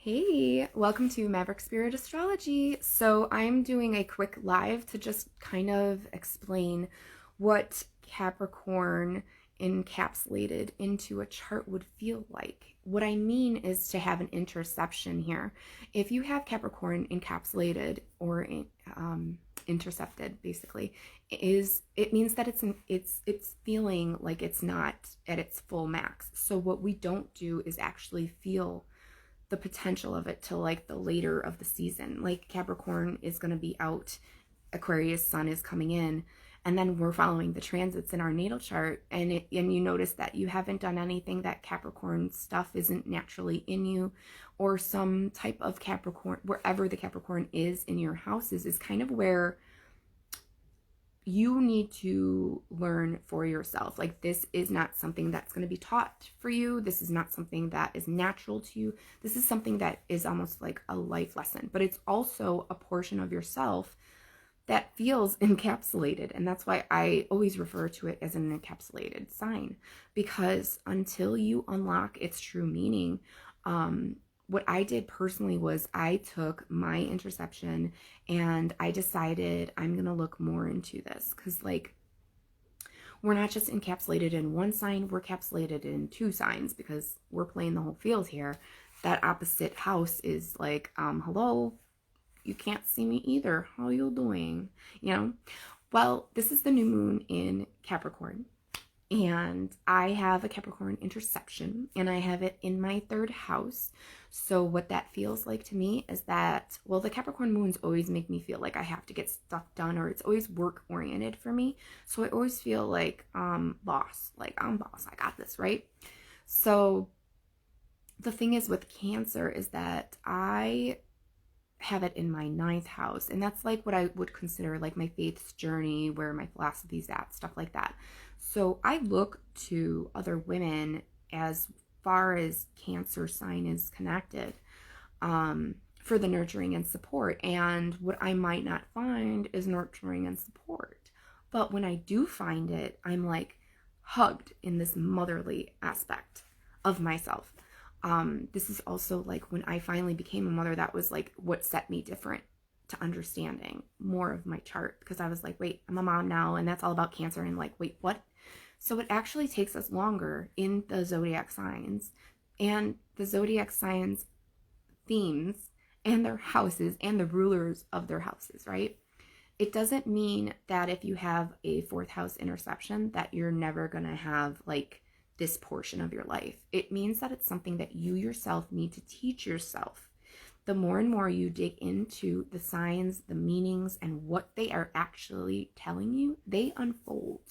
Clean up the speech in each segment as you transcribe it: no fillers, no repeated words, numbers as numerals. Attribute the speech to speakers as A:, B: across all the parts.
A: Hey, welcome to Maverick Spirit Astrology. So I'm doing a quick live to just kind of explain what Capricorn encapsulated into a chart would feel like. What I mean is to have an interception here. If you have Capricorn encapsulated or intercepted, basically, it means that it's feeling like it's not at its full max. So what we don't do is actually feel the potential of it till like the later of the season. Like Capricorn is going to be out, Aquarius sun is coming in, and then we're following the transits in our natal chart, and you notice that you haven't done anything, that Capricorn stuff isn't naturally in you, or some type of Capricorn, wherever the Capricorn is in your houses is kind of where you need to learn for yourself. Like, this is not something that's going to be taught for you. This is not something that is natural to you. This is something that is almost like a life lesson, but it's also a portion of yourself that feels encapsulated. And that's why I always refer to it as an encapsulated sign, because until you unlock its true meaning, what I did personally was I took my interception and I decided I'm going to look more into this, because like, we're not just encapsulated in one sign, we're encapsulated in two signs, because we're playing the whole field here. That opposite house is like, hello, you can't see me either. How you doing? You know? Well, this is the new moon in Capricorn. And I have a Capricorn interception, and I have it in my third house. So what that feels like to me is that, well, the Capricorn moons always make me feel like I have to get stuff done, or it's always work oriented for me. So I always feel like boss, like I'm boss, I got this, right? So the thing is with Cancer is that I have it in my ninth house, and that's like what I would consider like my faith's journey, where my philosophy's at, stuff like that. So I look to other women as far as Cancer sign is connected, for the nurturing and support. And what I might not find is nurturing and support, but when I do find it, I'm like hugged in this motherly aspect of myself. This is also like when I finally became a mother, that was like what set me different to understanding more of my chart, because I was like, wait, I'm a mom now, and that's all about Cancer, and like, wait, what? So it actually takes us longer in the zodiac signs, and the zodiac signs themes and their houses and the rulers of their houses, right? It doesn't mean that if you have a fourth house interception that you're never going to have like this portion of your life. It means that it's something that you yourself need to teach yourself. The more and more you dig into the signs, the meanings, and what they are actually telling you, they unfold.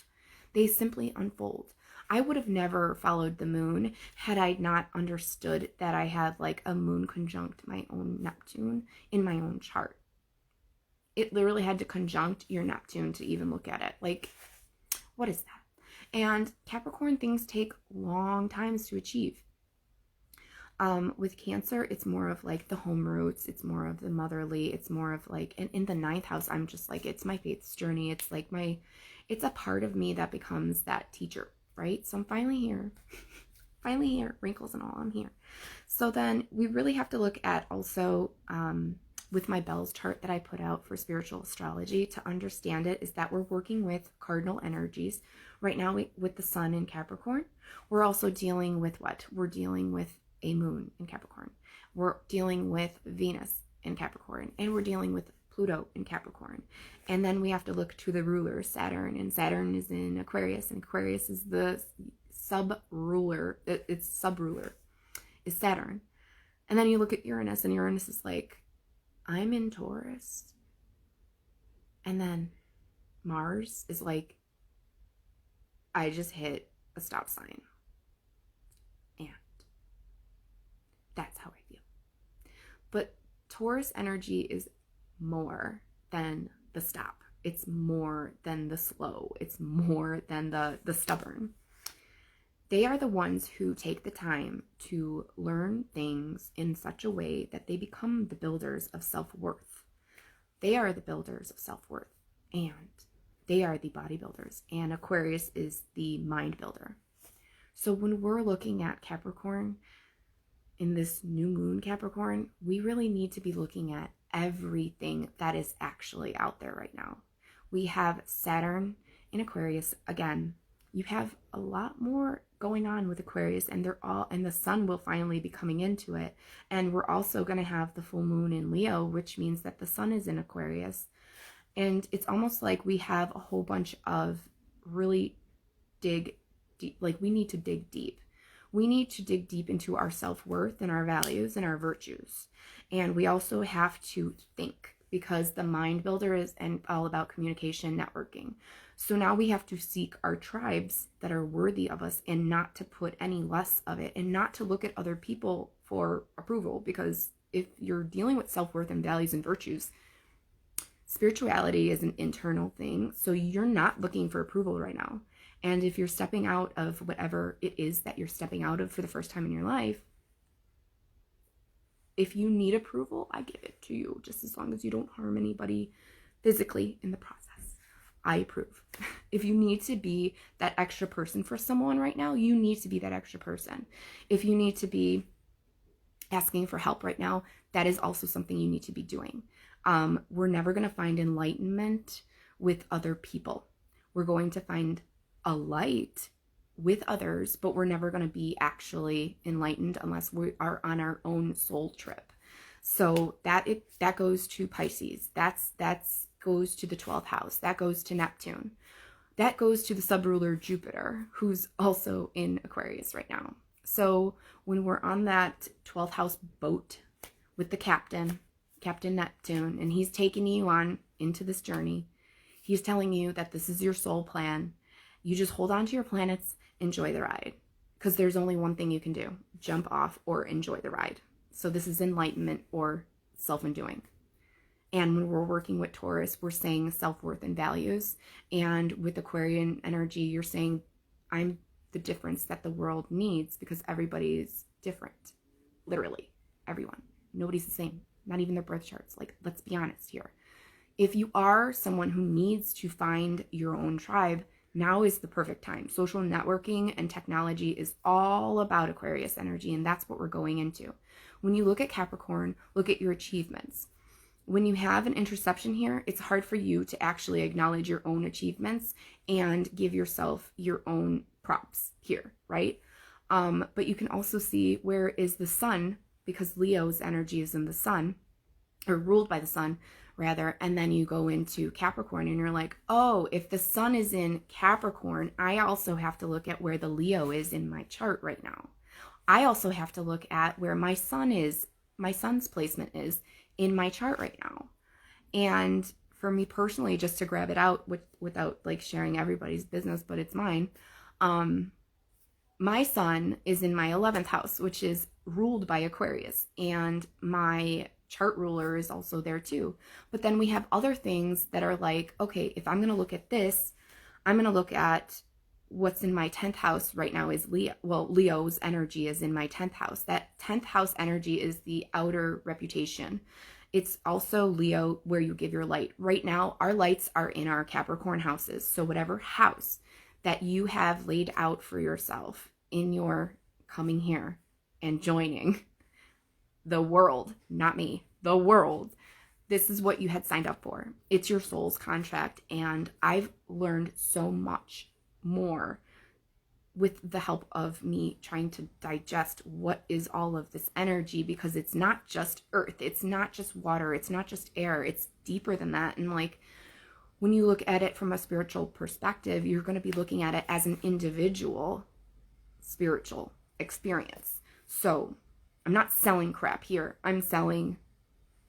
A: They simply unfold. I would have never followed the moon had I not understood that I have like a moon conjunct my own Neptune in my own chart. It literally had to conjunct your Neptune to even look at it. Like, what is that? And Capricorn things take long times to achieve. With Cancer, it's more of like the home roots. It's more of the motherly. It's more of like, and in the ninth house, I'm just like, it's my faith's journey. It's like it's a part of me that becomes that teacher, right? So I'm finally here. Finally here. Wrinkles and all, I'm here. So then we really have to look at also, with my Bell's chart that I put out for spiritual astrology, to understand it, is that we're working with cardinal energies. Right now, with the sun in Capricorn, we're also dealing with what? We're dealing with a moon in Capricorn. We're dealing with Venus in Capricorn, and we're dealing with Pluto in Capricorn. And then we have to look to the ruler, Saturn, and Saturn is in Aquarius, and Aquarius is the sub-ruler. Its sub-ruler is Saturn. And then you look at Uranus, and Uranus is like, I'm in Taurus. And then Mars is like, I just hit a stop sign. And that's how I feel. But Taurus energy is more than the stop. It's more than the slow. It's more than the stubborn. They are the ones who take the time to learn things in such a way that they become the builders of self-worth. They are the builders of self-worth, and they are the bodybuilders, and Aquarius is the mind builder. So when we're looking at Capricorn, in this new moon, Capricorn, we really need to be looking at everything that is actually out there right now. We have Saturn in Aquarius again. You have a lot more going on with Aquarius, and the sun will finally be coming into it. And we're also going to have the full moon in Leo, which means that the sun is in Aquarius. And it's almost like we have a whole bunch of really dig deep, like we need to dig deep. We need to dig deep into our self-worth and our values and our virtues. And we also have to think, because the mind builder is all about communication, networking. So now we have to seek our tribes that are worthy of us, and not to put any less of it, and not to look at other people for approval. Because if you're dealing with self-worth and values and virtues, spirituality is an internal thing. So you're not looking for approval right now. And if you're stepping out of whatever it is that you're stepping out of for the first time in your life, if you need approval, I give it to you, just as long as you don't harm anybody physically in the process. I approve. If you need to be that extra person for someone right now, you need to be that extra person. If you need to be asking for help right now, that is also something you need to be doing. We're never going to find enlightenment with other people. We're going to find a light with others, but we're never going to be actually enlightened unless we are on our own soul trip. So that goes to Pisces. That's goes to the 12th house. That goes to Neptune. That goes to the subruler Jupiter, who's also in Aquarius right now. So when we're on that 12th house boat with the Captain Neptune, and he's taking you on into this journey, he's telling you that this is your soul plan. You just hold on to your planets, enjoy the ride. Because there's only one thing you can do: jump off or enjoy the ride. So this is enlightenment or self-undoing. And when we're working with Taurus, we're saying self-worth and values. And with Aquarian energy, you're saying, I'm the difference that the world needs, because everybody's different. Literally, everyone. Nobody's the same. Not even their birth charts. Like, let's be honest here. If you are someone who needs to find your own tribe, now is the perfect time. Social networking and technology is all about Aquarius energy, and that's what we're going into. When you look at Capricorn, look at your achievements. When you have an interception here, it's hard for you to actually acknowledge your own achievements and give yourself your own props here, right? But you can also see where is the sun, because Leo's energy is in the sun, or ruled by the sun, rather. And then you go into Capricorn and you're like, oh, if the sun is in Capricorn, I also have to look at where the Leo is in my chart right now. I also have to look at where my sun is, my sun's placement is in my chart right now. And for me personally, just to grab it out without like sharing everybody's business, but it's mine. My sun is in my 11th house, which is ruled by Aquarius, and my chart ruler is also there too. But then we have other things that are like, okay, if I'm going to look at this, I'm going to look at what's in my 10th house right now is Leo. Well, Leo's energy is in my 10th house. That 10th house energy is the outer reputation. It's also Leo, where you give your light. Right now, our lights are in our Capricorn houses. So whatever house that you have laid out for yourself in your coming here and joining the world, not me, the world, this is what you had signed up for. It's your soul's contract. And I've learned so much more with the help of me trying to digest what is all of this energy, because it's not just earth, it's not just water, it's not just air, it's deeper than that. And like, when you look at it from a spiritual perspective, you're going to be looking at it as an individual spiritual experience. So I'm not selling crap here. I'm selling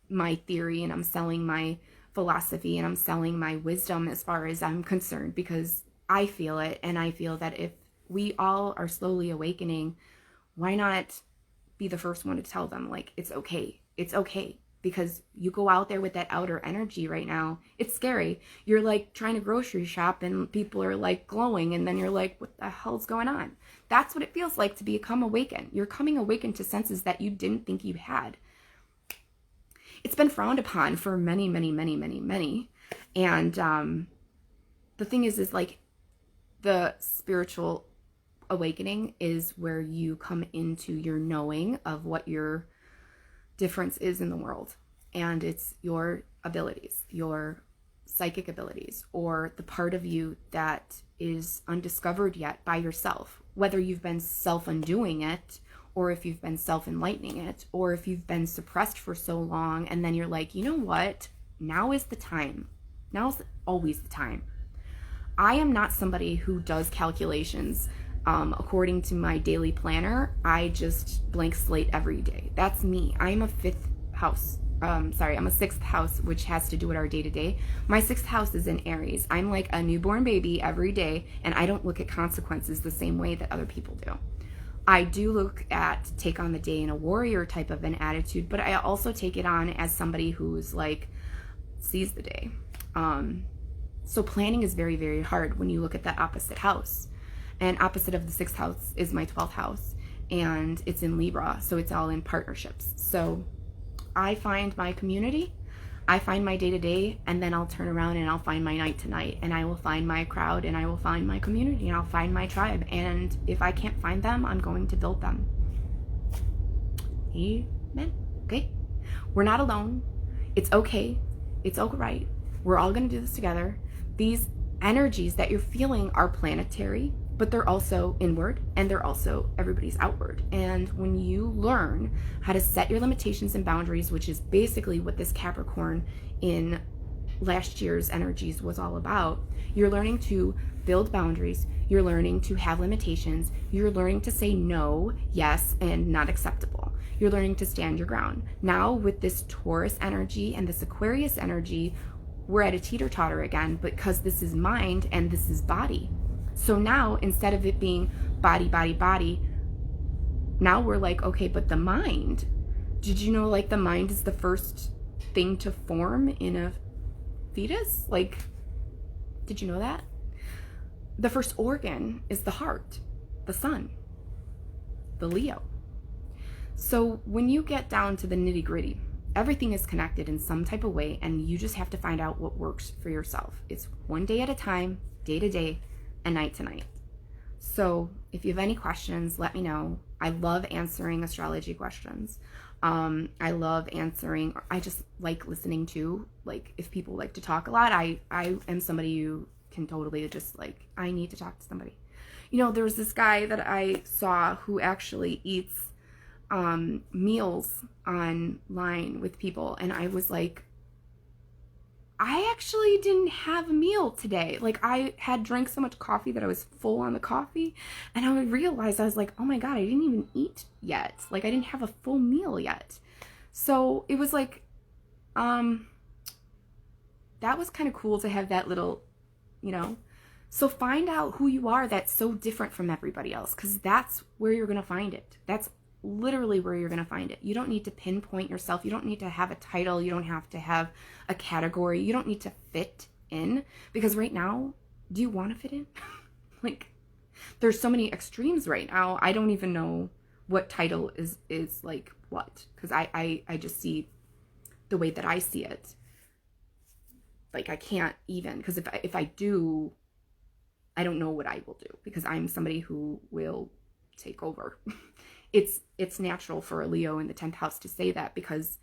A: my theory, and I'm selling my philosophy, and I'm selling my wisdom as far as I'm concerned, because I feel it. And I feel that if we all are slowly awakening, why not be the first one to tell them, like, it's okay. It's okay. Because you go out there with that outer energy right now, it's scary. You're like trying to grocery shop and people are like glowing, and then you're like, what the hell's going on? That's what it feels like to become awakened. You're coming awakened to senses that you didn't think you had. It's been frowned upon for many, many, many, many, many. And the thing is like, the spiritual awakening is where you come into your knowing of what your difference is in the world. And it's your abilities, your psychic abilities, or the part of you that is undiscovered yet by yourself, whether you've been self-undoing it, or if you've been self-enlightening it, or if you've been suppressed for so long and then you're like, you know what, now is the time. Now is always the time. I am not somebody who does calculations according to my daily planner. I just blank slate every day. That's me. I'm a I'm a sixth house, which has to do with our day-to-day. My sixth house is in Aries. I'm like a newborn baby every day, and I don't look at consequences the same way that other people do. I do look at take on the day in a warrior type of an attitude, but I also take it on as somebody who's like sees the day. So planning is very, very hard when you look at that opposite house. And opposite of the sixth house is my 12th house, and it's in Libra, so it's all in partnerships. So I find my community, I find my day-to-day, and then I'll turn around and I'll find my night-to-night, and I will find my crowd, and I will find my community, and I'll find my tribe. And if I can't find them, I'm going to build them. Amen. Okay? We're not alone. It's okay. It's all right. We're all going to do this together. These energies that you're feeling are planetary, but they're also inward, and they're also everybody's outward. And when you learn how to set your limitations and boundaries, which is basically what this Capricorn in last year's energies was all about, you're learning to build boundaries, you're learning to have limitations, you're learning to say no, yes, and not acceptable. You're learning to stand your ground. Now with this Taurus energy and this Aquarius energy, we're at a teeter-totter again, because this is mind and this is body. So now, instead of it being body, body, body, now we're like, okay, but the mind, did you know, like, the mind is the first thing to form in a fetus? Like, did you know that? The first organ is the heart, the sun, the Leo. So when you get down to the nitty-gritty, everything is connected in some type of way, and you just have to find out what works for yourself. It's one day at a time, day to day, and night to night. So if you have any questions, let me know. I love answering astrology questions. I love answering, I just like listening to, like, if people like to talk a lot, I am somebody who can totally just, like, I need to talk to somebody. You know, there was this guy that I saw who actually eats meals online with people, and I was like, I actually didn't have a meal today. Like, I had drank so much coffee that I was full on the coffee, and I realized, I was like, oh my god, I didn't even eat yet. Like, I didn't have a full meal yet. So it was like, that was kind of cool to have that little, you know. So find out who you are that's so different from everybody else, because that's where you're going to find it. That's literally where you're going to find it. You don't need to pinpoint yourself. You don't need to have a title. You don't have to have a category. You don't need to fit in, because right now, do you want to fit in? Like, there's so many extremes right now. I don't even know what title is like what, because I just see the way that I see it. Like, I can't even, because if I do, I don't know what I will do, because I'm somebody who will take over. It's natural for a Leo in the 10th house to say that, because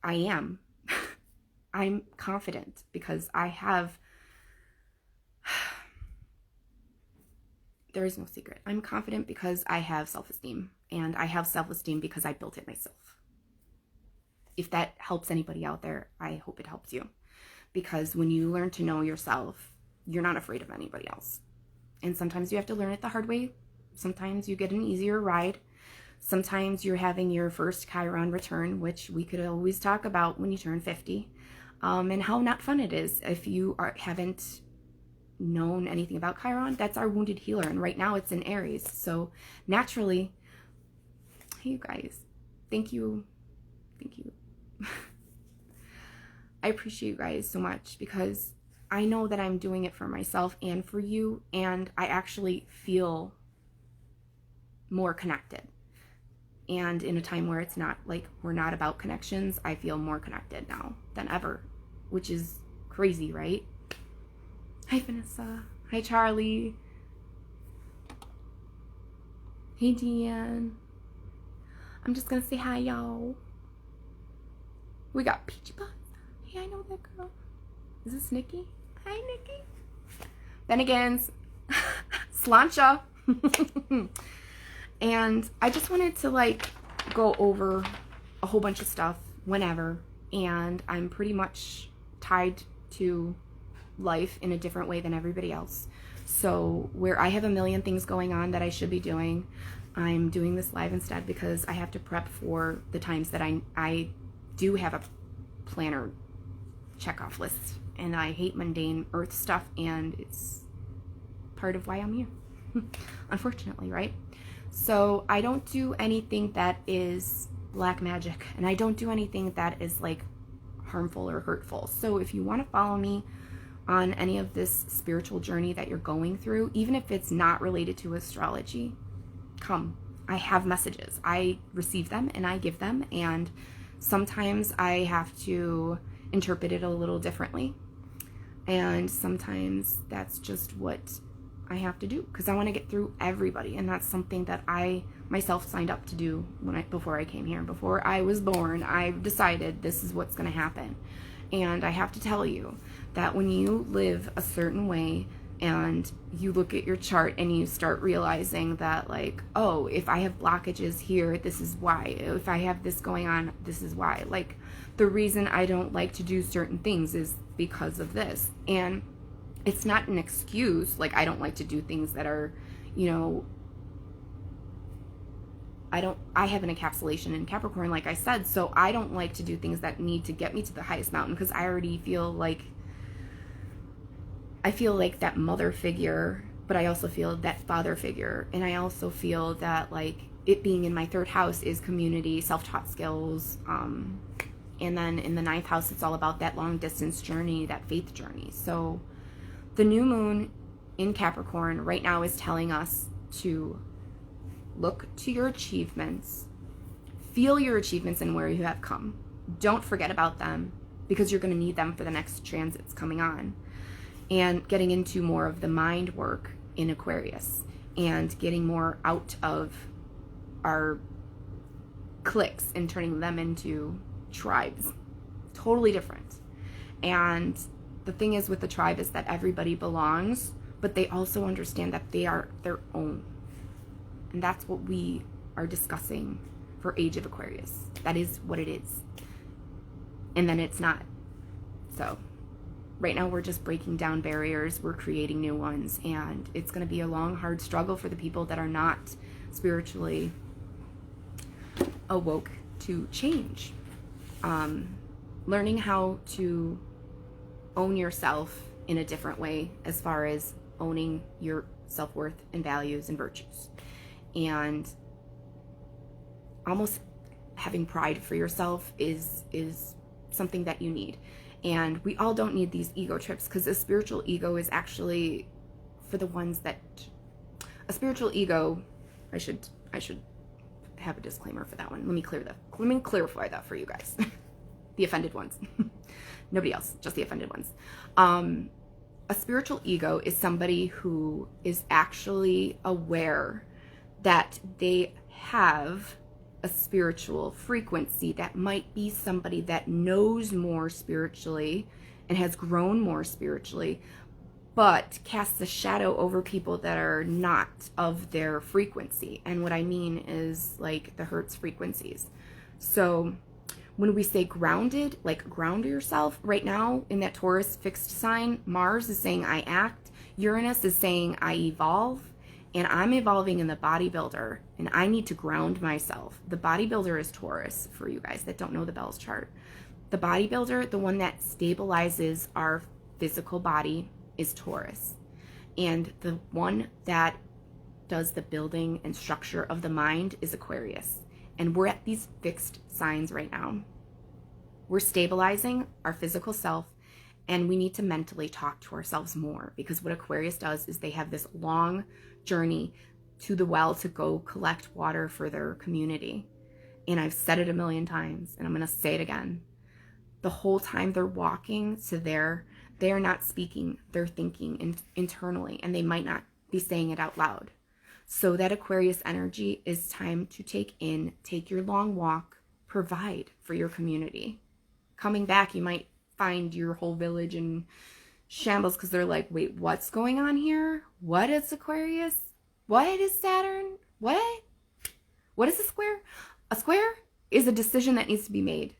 A: I am. I'm confident because I have, there is no secret. I'm confident because I have self-esteem, and I have self-esteem because I built it myself. If that helps anybody out there, I hope it helps you, because when you learn to know yourself, you're not afraid of anybody else. And sometimes you have to learn it the hard way. Sometimes you get an easier ride. Sometimes you're having your first Chiron return, which we could always talk about when you turn 50, and how not fun it is if you haven't known anything about Chiron. That's our wounded healer, and right now it's in Aries. So naturally, hey, you guys, thank you. I appreciate you guys so much, because I know that I'm doing it for myself and for you, and I actually feel more connected. And in a time where it's not like we're not about connections, I feel more connected now than ever, which is crazy, right? Hi, Vanessa. Hi, Charlie. Hey, Deanne. I'm just gonna say hi, y'all. We got Peachy Pie. Hey, I know that girl. Is this Nikki? Hi, Nikki. Then again, Slancha. And I just wanted to like go over a whole bunch of stuff whenever, and I'm pretty much tied to life in a different way than everybody else. So where I have a million things going on that I should be doing, I'm doing this live instead because I have to prep for the times that I do have a planner checkoff list, and I hate mundane earth stuff, and it's part of why I'm here. Unfortunately, right? So I don't do anything that is black magic, and I don't do anything that is like harmful or hurtful. So if you want to follow me on any of this spiritual journey that you're going through, even if it's not related to astrology, come. I have messages. I receive them and I give them, and sometimes I have to interpret it a little differently, and sometimes that's just what I have to do because I want to get through everybody, and that's something that I myself signed up to do before I came here. Before I was born, I decided this is what's going to happen. And I have to tell you that when you live a certain way and you look at your chart and you start realizing that, like, oh, if I have blockages here, this is why. If I have this going on, this is why. Like, the reason I don't like to do certain things is because of this. And it's not an excuse. Like, I don't like to do things that are, you know, I have an encapsulation in Capricorn, like I said, so I don't like to do things that need to get me to the highest mountain because I already feel like that mother figure, but I also feel that father figure. And I also feel that, like, it being in my third house is community, self-taught skills. And then in the ninth house, it's all about that long distance journey, that faith journey. So the new moon in Capricorn right now is telling us to look to your achievements, feel your achievements and where you have come. Don't forget about them because you're going to need them for the next transits coming on. And getting into more of the mind work in Aquarius and getting more out of our cliques and turning them into tribes. Totally different. And the thing is with the tribe is that everybody belongs, but they also understand that they are their own. And that's what we are discussing for Age of Aquarius. That is what it is. And then it's not. So right now we're just breaking down barriers. We're creating new ones. And it's going to be a long, hard struggle for the people that are not spiritually awoke to change. Learning how to own yourself in a different way as far as owning your self-worth and values and virtues. And almost having pride for yourself is something that you need. And we all don't need these ego trips, because a spiritual ego is actually for the ones that a spiritual ego, I should have a disclaimer for that one. Let me clarify that for you guys. The offended ones. Nobody else, just the offended ones. A spiritual ego is somebody who is actually aware that they have a spiritual frequency that might be somebody that knows more spiritually and has grown more spiritually, but casts a shadow over people that are not of their frequency. And what I mean is like the Hertz frequencies. So when we say grounded, like ground yourself, right now in that Taurus fixed sign, Mars is saying I act, Uranus is saying I evolve, and I'm evolving in the bodybuilder, and I need to ground myself. The bodybuilder is Taurus, for you guys that don't know the Bell's chart. The bodybuilder, the one that stabilizes our physical body, is Taurus. And the one that does the building and structure of the mind is Aquarius. And we're at these fixed signs right now. We're stabilizing our physical self, and we need to mentally talk to ourselves more, because what Aquarius does is they have this long journey to the well to go collect water for their community. And I've said it a million times, and I'm going to say it again. The whole time they're walking to there, they are not speaking, they're thinking internally, and they might not be saying it out loud. So that Aquarius energy is time to take your long walk, provide for your community. Coming back, you might find your whole village in shambles because they're like, wait, what's going on here? What is Aquarius? What is Saturn? What? What is a square? A square is a decision that needs to be made.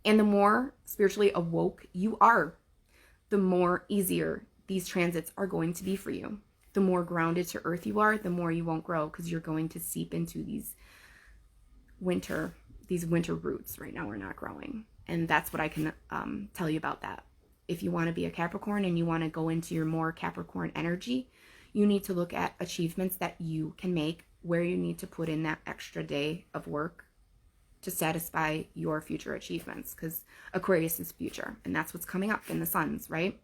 A: And the more spiritually awoke you are, the more easier these transits are going to be for you. The more grounded to earth you are, the more you won't grow, because you're going to seep into these winter roots. Right now we're not growing. And that's what I can tell you about that. If you want to be a Capricorn and you want to go into your more Capricorn energy, you need to look at achievements that you can make, where you need to put in that extra day of work to satisfy your future achievements, because Aquarius is future, and that's what's coming up in the suns, right?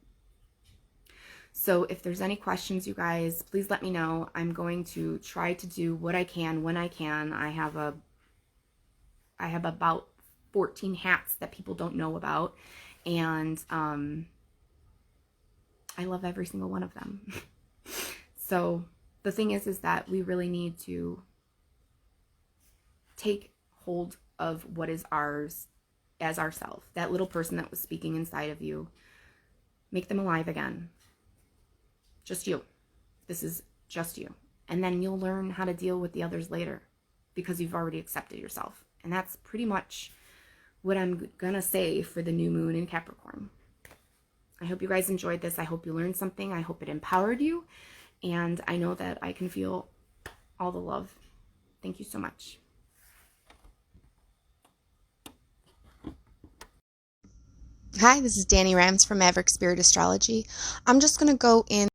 A: So if there's any questions, you guys, please let me know. I'm going to try to do what I can when I can. I have about 14 hats that people don't know about, and I love every single one of them. So the thing is that we really need to take hold of what is ours as ourself. That little person that was speaking inside of you, make them alive again. Just you. This is just you. And then you'll learn how to deal with the others later, because you've already accepted yourself. And that's pretty much what I'm gonna say for the new moon in Capricorn. I hope you guys enjoyed this. I hope you learned something. I hope it empowered you. And I know that I can feel all the love. Thank you so much.
B: Hi, this is Danny Rams from Maverick Spirit Astrology. I'm just going to go in